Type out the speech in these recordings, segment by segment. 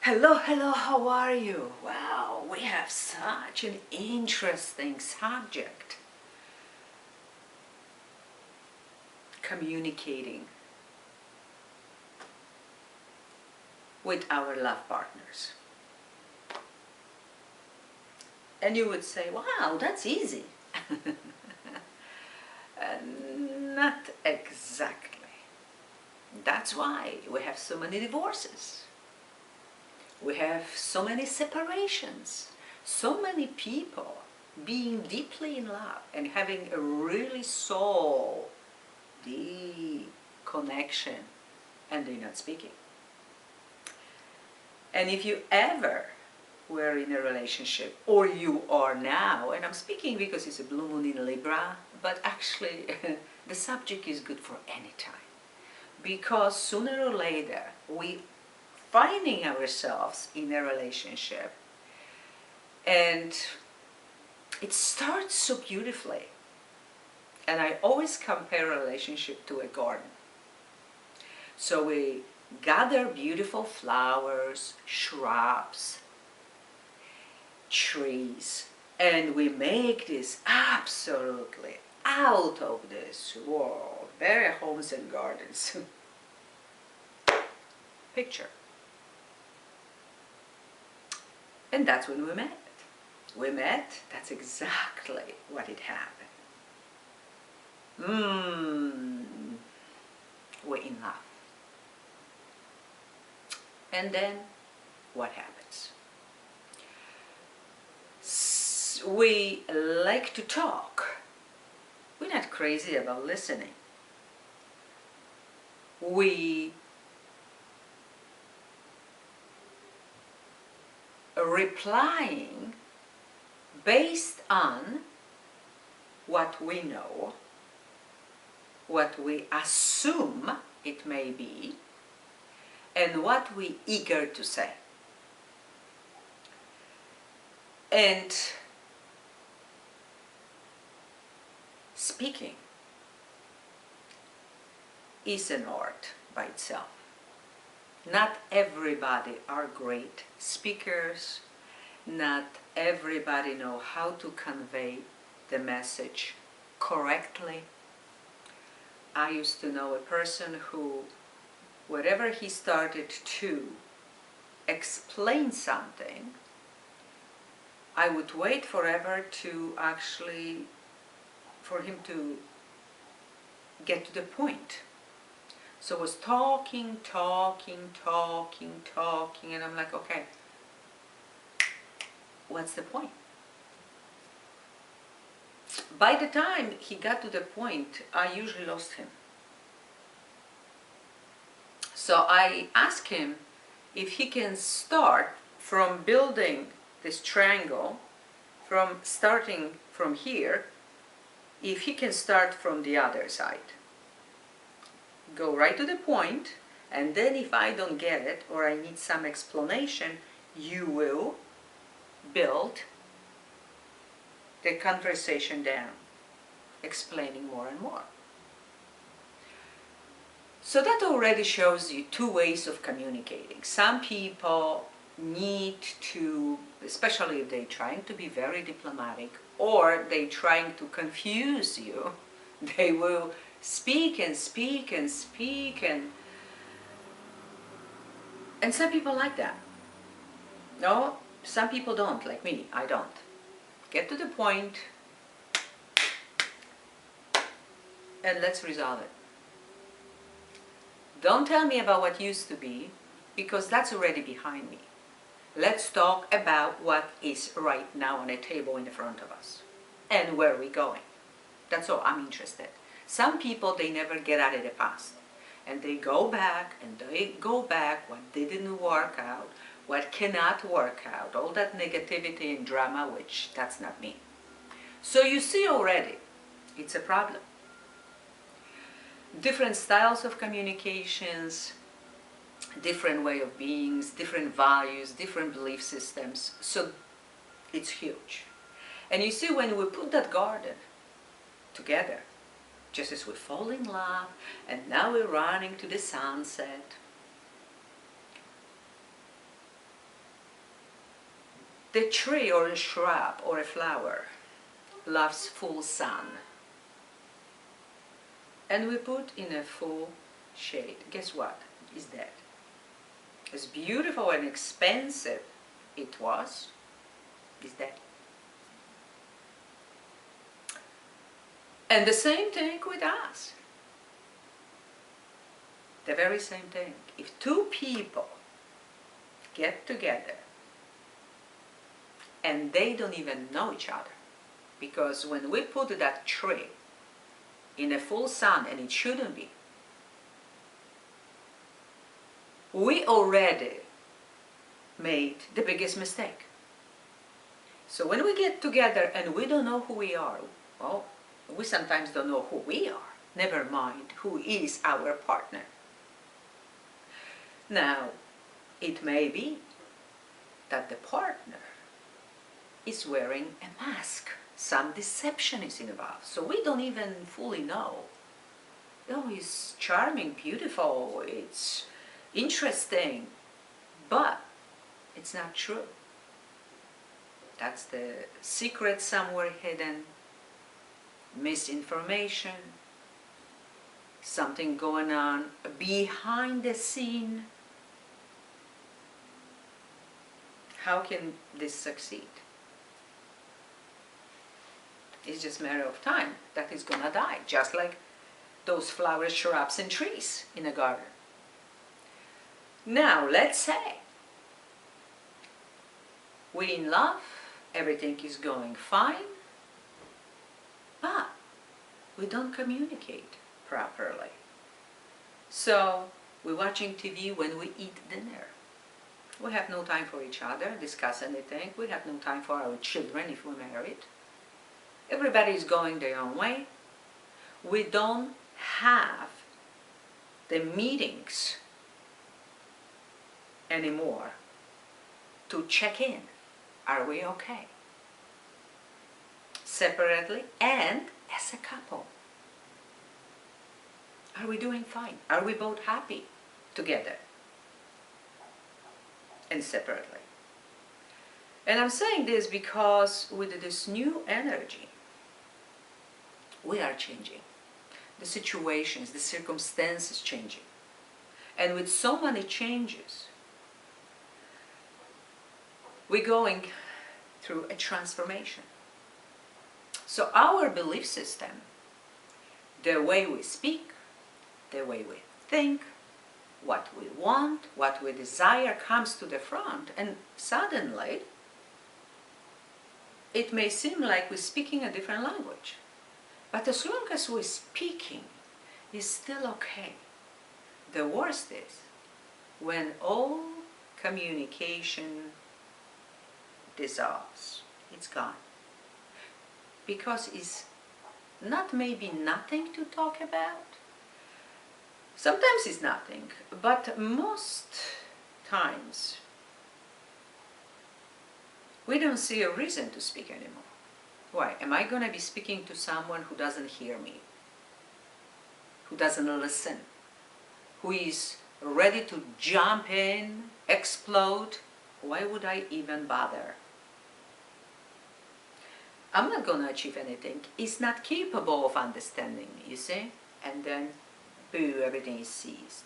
Hello, hello, how are you? Wow, we have such an interesting subject. Communicating with our love partners. And you would say, wow, that's easy. Not exactly. That's why we have so many divorces. We have so many separations. So many people being deeply in love and having a really soul deep connection, and they're not speaking. And if you ever were in a relationship, or you are now, and I'm speaking because it's a blue moon in Libra, but actually the subject is good for any time, because sooner or later we finding ourselves in a relationship and it starts so beautifully. And I always compare a relationship to a garden. So we gather beautiful flowers, shrubs, trees, and we make this absolutely out of this world, very homes and gardens picture. And that's when we met. We met, that's exactly what it happened. We're in love. And then what happens? We like to talk. We're not crazy about listening. We are replying based on what we know, what we assume it may be, and what we're eager to say. And speaking is an art by itself. Not everybody are great speakers. Not everybody know how to convey the message correctly. I used to know a person who, wherever he started to explain something, I would wait forever to actually, for him to get to the point. So I was talking, and I'm like, okay, what's the point? By the time he got to the point, I usually lost him. So I asked him if he can start from building this triangle, from starting from here, if he can start from the other side. Go right to the point, and then if I don't get it or I need some explanation, you will build the conversation down, explaining more and more. So that already shows you two ways of communicating. Some people need to, especially if they're trying to be very diplomatic or they're trying to confuse you, they will speak and speak and speak, and some people like that. No, some people don't, like me, I don't. Get to the point and let's resolve it. Don't tell me about what used to be, because that's already behind me. Let's talk about what is right now on a table in front of us and where we're going. That's all I'm interested. Some people, they never get out of the past. And they go back what didn't work out, what cannot work out, all that negativity and drama, which that's not me. So you see already, it's a problem. Different styles of communications, different way of beings, different values, different belief systems. So it's huge. And you see, when we put that garden together, just as we fall in love, and now we're running to the sunset, the tree or a shrub or a flower loves full sun, and we put in a full shade, guess what is dead. As beautiful and expensive it was, is dead. And the same thing with us. The very same thing. If two people get together and they don't even know each other, because when we put that tree in a full sun, and it shouldn't be, we already made the biggest mistake. So when we get together and we don't know who we are, well, we sometimes don't know who we are, never mind who is our partner. Now, it may be that the partner is wearing a mask. Some deception is involved, so we don't even fully know. Oh, it's charming, beautiful, it's interesting, but it's not true. That's the secret somewhere hidden, misinformation, something going on behind the scene. How can this succeed? It's just a matter of time that it's gonna die, just like those flowers, shrubs, and trees in a garden. Now, let's say we're in love, everything is going fine, but we don't communicate properly. So, we're watching TV when we eat dinner. We have no time for each other, discuss anything. We have no time for our children if we're married. Everybody is going their own way. We don't have the meetings anymore to check in. Are we okay? Separately and as a couple. Are we doing fine? Are we both happy together and separately? And I'm saying this because with this new energy, we are changing. The situations, the circumstances changing. And with so many changes, we're going through a transformation. So our belief system, the way we speak, the way we think, what we want, what we desire comes to the front, and suddenly it may seem like we're speaking a different language. But as long as we're speaking, it's still okay. The worst is when all communication dissolves. It's gone. Because it's not maybe nothing to talk about. Sometimes it's nothing, but most times we don't see a reason to speak anymore. Why? Am I going to be speaking to someone who doesn't hear me, who doesn't listen, who is ready to jump in, explode? Why would I even bother? I'm not going to achieve anything. It's not capable of understanding, you see? And then, boo, everything is seized.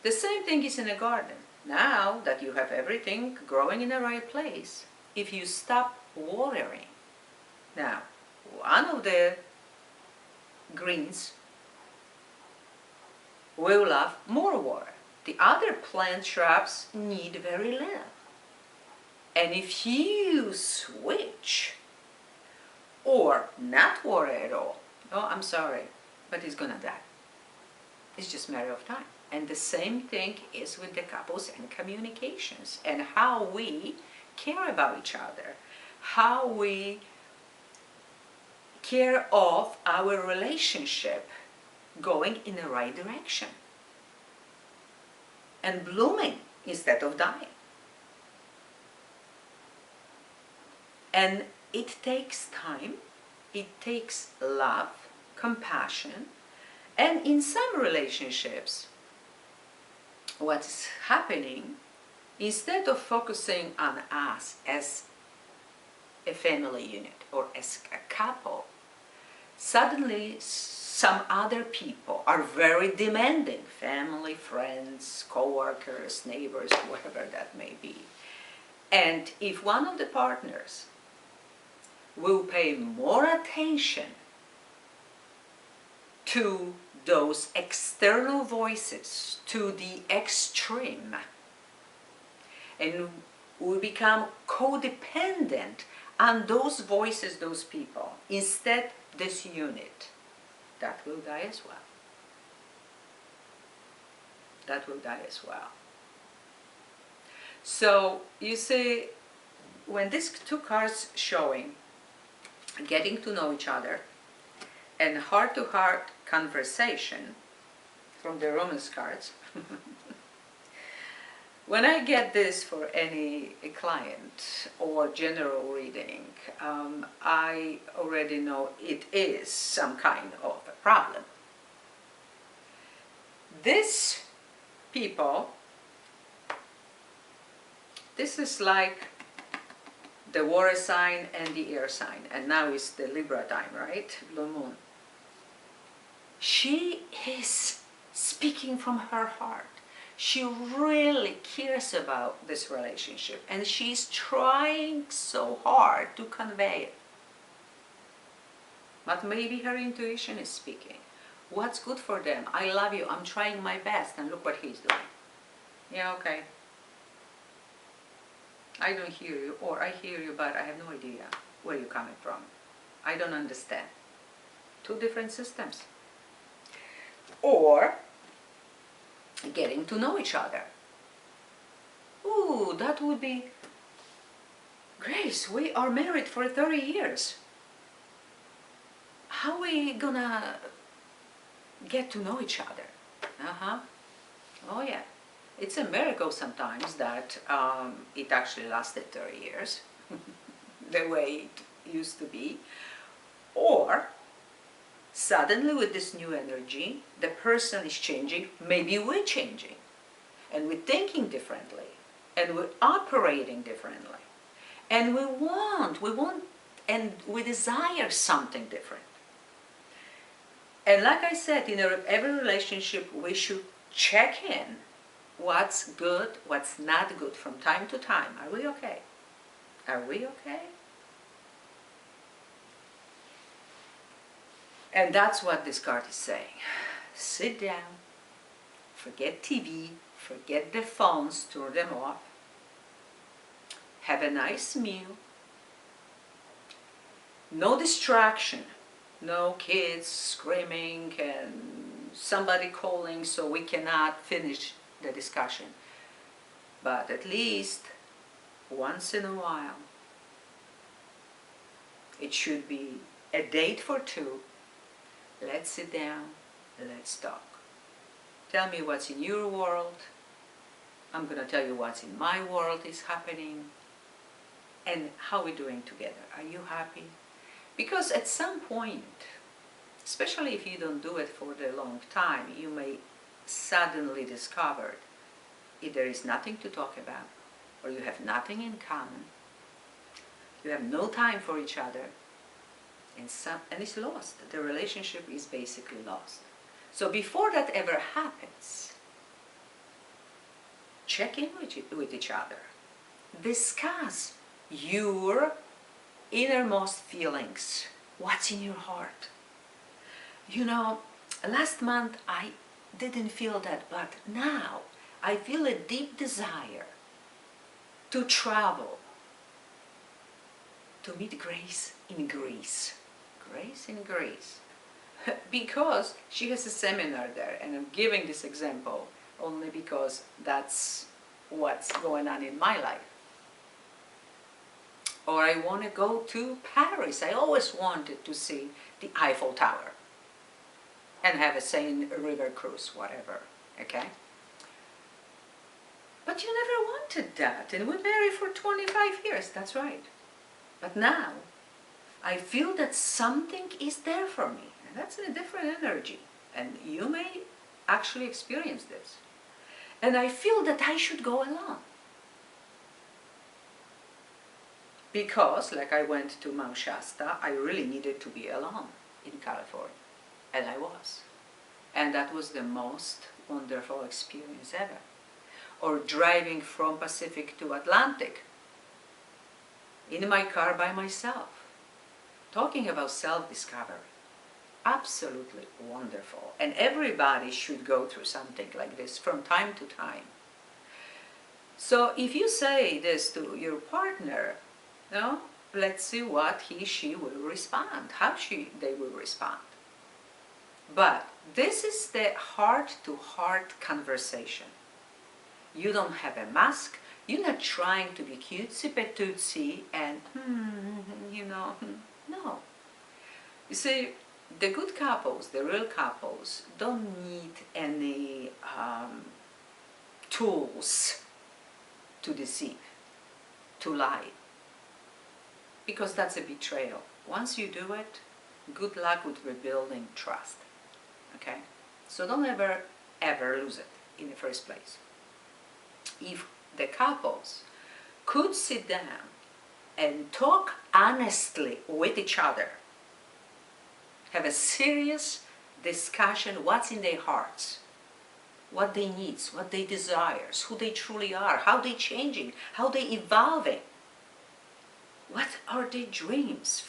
The same thing is in a garden. Now that you have everything growing in the right place, if you stop watering, now, one of the greens will have more water. The other plant shrubs need very little. And if you switch or not water at all, oh, I'm sorry, but it's gonna die. It's just a matter of time. And the same thing is with the couples and communications and how we care about each other, how we care of our relationship going in the right direction and blooming instead of dying. And it takes time, it takes love, compassion, and in some relationships, what's happening, instead of focusing on us as a family unit or as a couple, suddenly some other people are very demanding, family, friends, co-workers, neighbors, whatever that may be. And if one of the partners will pay more attention to those external voices to the extreme, and we become codependent on those voices, those people, instead this unit, that will die as well. That will die as well. So you see, when these two cards showing getting to know each other and heart-to-heart conversation from the Romance cards, when I get this for any client or general reading, I already know it is some kind of a problem. These people, this is like the water sign and the air sign, and now it's the Libra time, right? Blue moon. She is speaking from her heart. She really cares about this relationship, and she's trying so hard to convey it. But maybe her intuition is speaking. What's good for them? I love you, I'm trying my best, and look what he's doing. Yeah, okay. I don't hear you, or I hear you, but I have no idea where you're coming from. I don't understand. Two different systems. Or getting to know each other. Ooh, that would be, Grace, we are married for 30 years. How are we gonna get to know each other? Oh yeah. It's a miracle sometimes that it actually lasted 30 years, the way it used to be. Or suddenly with this new energy, the person is changing, maybe we're changing, and we're thinking differently, and we're operating differently, and we want, and we desire something different. And like I said, in every relationship, we should check in what's good, what's not good from time to time. Are we okay? Are we okay? And that's what this card is saying. Sit down, forget TV, forget the phones, turn them off, have a nice meal, no distraction, no kids screaming and somebody calling so we cannot finish the discussion. But at least once in a while, it should be a date for two. Let's sit down, let's talk. Tell me what's in your world. I'm going to tell you what's in my world is happening. And how we're doing together. Are you happy? Because at some point, especially if you don't do it for a long time, you may suddenly discover either there is nothing to talk about, or you have nothing in common, you have no time for each other, and it's lost. The relationship is basically lost. So before that ever happens, check in with each other. Discuss your innermost feelings. What's in your heart? You know, last month I didn't feel that, but now I feel a deep desire to travel, to meet Grace in Greece. Grace in Greece. Because she has a seminar there, and I'm giving this example only because that's what's going on in my life. Or I want to go to Paris. I always wanted to see the Eiffel Tower and have a Seine river cruise, whatever, okay? But you never wanted that, and we're married for 25 years, that's right. But now, I feel that something is there for me, and that's a different energy, and you may actually experience this. And I feel that I should go along. Because, like I went to Mount Shasta, I really needed to be alone in California. And I was. And that was the most wonderful experience ever. Or driving from Pacific to Atlantic in my car by myself. Talking about self-discovery. Absolutely wonderful. And everybody should go through something like this from time to time. So if you say this to your partner, no, let's see what she will respond, how they will respond. But this is the heart-to-heart conversation. You don't have a mask. You're not trying to be cutesy patootsy and, no. You see, the good couples, the real couples, don't need any tools to deceive, to lie. Because that's a betrayal. Once you do it, good luck with rebuilding trust. Okay? So don't ever lose it in the first place. If the couples could sit down and talk honestly with each other, have a serious discussion, what's in their hearts, what they need, what they desires, who they truly are, how they changing, how they evolving, what are their dreams,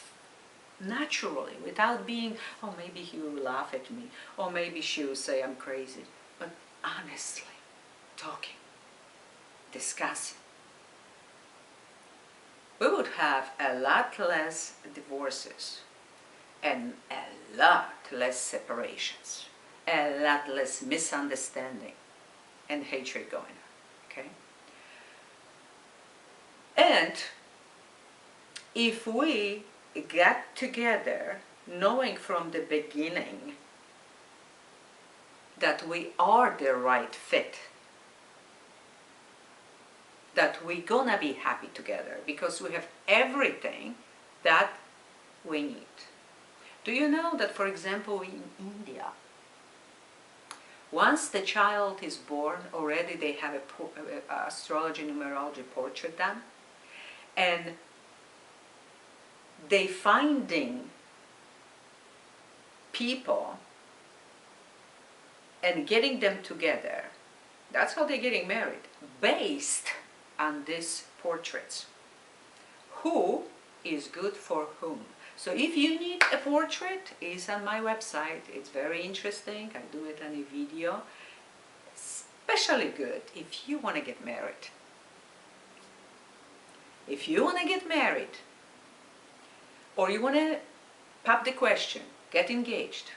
naturally, without being, oh, maybe he will laugh at me, or maybe she will say I'm crazy, but honestly, talking, discussing, we would have a lot less divorces and a lot less separations, a lot less misunderstanding and hatred going on, okay? And if we get together knowing from the beginning that we are the right fit, that we're gonna be happy together because we have everything that we need. Do you know that, for example, in India, once the child is born, already they have a astrology numerology portrait done, and they finding people and getting them together. That's how they're getting married, based on these portraits. Who is good for whom? So if you need a portrait, it's on my website. It's very interesting. I do it on a video. Especially good if you want to get married. If you want to get married, or you want to pop the question, get engaged,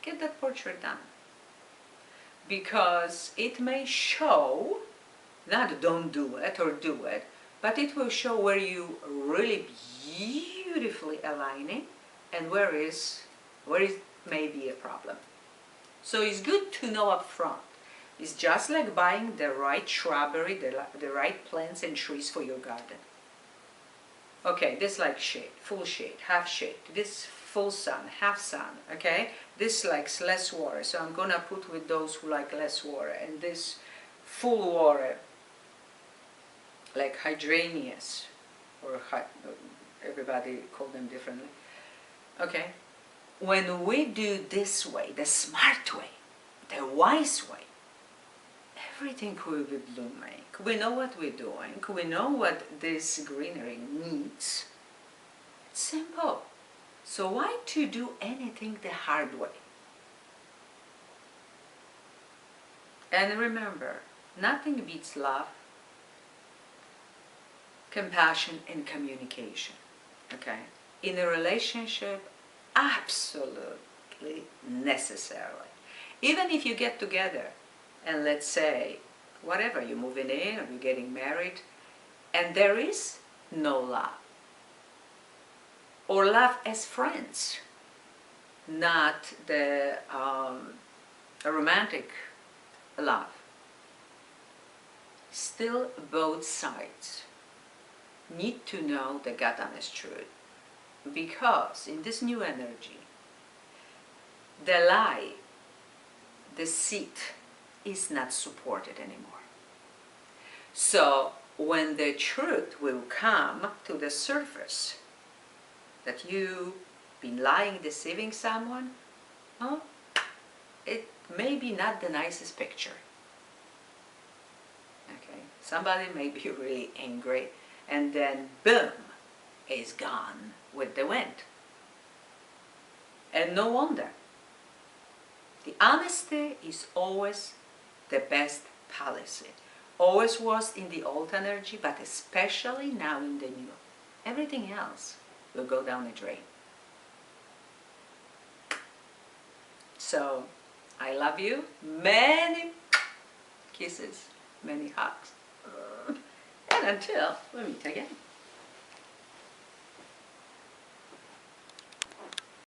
get that portrait done. Because it may show, not don't do it or do it, but it will show where you really beautifully aligning and where is maybe a problem. So it's good to know up front. It's just like buying the right shrubbery, the right plants and trees for your garden. Okay, this like shade, full shade, half shade. This full sun, half sun, okay? This likes less water, so I'm gonna put with those who like less water. And this full water, like hydrangeas, or everybody call them differently. Okay? When we do this way, the smart way, the wise way, everything will be blooming. We know what we're doing. We know what this greenery needs. It's simple. So why to do anything the hard way? And remember, nothing beats love, compassion, and communication. Okay? In a relationship, absolutely necessary. Even if you get together, and let's say, whatever, you're moving in or you're getting married, and there is no love, or love as friends, not the romantic love, still both sides need to know the God honest truth. Because in this new energy, the lie, deceit, is not supported anymore. So when the truth will come to the surface, that you've been lying, deceiving someone, oh, it may be not the nicest picture. Okay, somebody may be really angry, and then boom, it's gone with the wind. And no wonder. The honesty is always the best policy. Always was in the old energy, but especially now in the new. Everything else will go down the drain. So, I love you. Many kisses, many hugs. And until we meet again.